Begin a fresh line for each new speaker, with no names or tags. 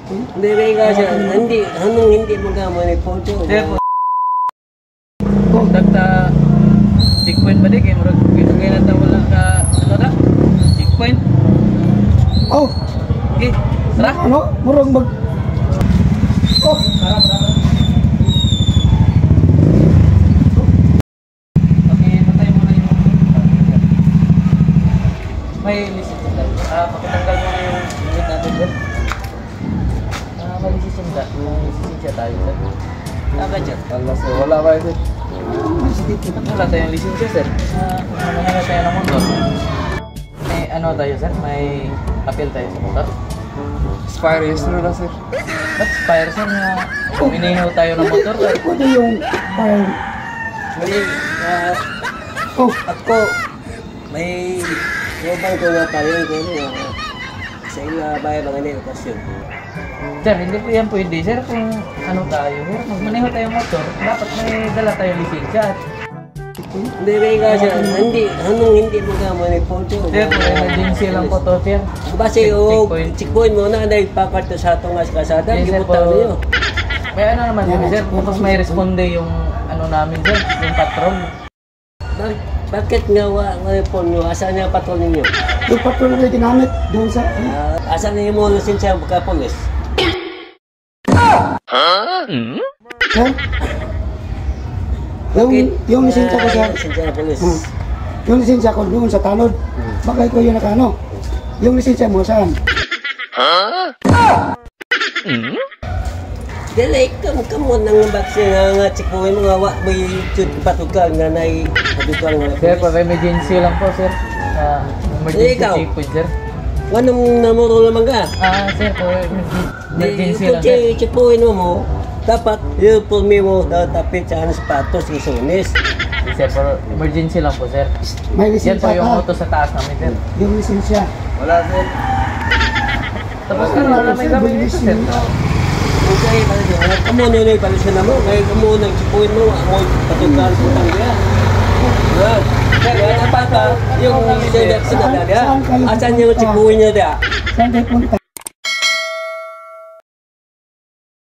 Hindi ka siya, hindi mo ka mo ni Poncho.
Kung dagta checkpoint ba di kay murag kaya na wala ka ano na? Checkpoint.
Oh,
Okay, tara.
ano? Murang mag... Oh,
Okay, patay mo na yung may lisensya tayo. Pakitanggal mo na yung limit natin dyan. May lisensya tayo sir.
Bakit yan?
Wala ba ito? Wala tayong lisensya sir. Manahira tayo ng motor. May ano tayo sir? May appeal tayo sa motor.
Expire yesterday na, sir.
Ba't expire sir na uminaw tayo ng motor?
pwede yung...
Mali,
Oh,
ako, may yobang ko nga tayo ko sa ila bayan mga hindi okasyon.
Sir, hindi po yan pwede sir kung ano tayo. Sir, magmaneho tayong motor, dapat may dala tayong lisensya.
Hindi ka siya, hindi mo ka mo ni Poncho.
Sir, emergency lang po to sir.
Base checkpoint mo na dahil pakarto sa itong kasada,
Yes, sir,
gibutang
po.
niyo.
May ano naman yun sir, tapos may responde yung ano namin sir, yung patrol.
Bakit nga wala po nyo? Asan niya patrol ninyo?
yung patrol na ginamit doon sa...
Asan niyo mo lisensya ka polis?
Sir? Yung lisensya ko, sir.
Lisensya ka polis.
Yung lisensya ko doon sa tanod. Baka ikaw yung nakano. Yung lisensya mo saan?
Dili, kamo nang baksin nga checkpoint mo nga wa may patugal nga nay patugal nga.
Sir, for emergency lang po sir. Emergency
Ikaw?
checkpoint sir.
Anong namuro naman ka?
Sir, for emergency lang sir.
Kung checkpoint mo, dapat yung pulmi mo tatapit sa sapatos isunis.
Sir, for emergency lang po sir.
May
Yan po
lisensya
yung
ka.
auto sa taas namin sir.
Yung lisensya.
Wala sir.
Tapos ano na may gawin dito sir.
Okay, kamo nyo na ipalusyon na mo. Kaya kamo nang checkpoint mo, amo patugal sa tangga. Well, kaya dapat yung sinabi niya. Asan yung checkpoint niya dia?
Saan kayo punta?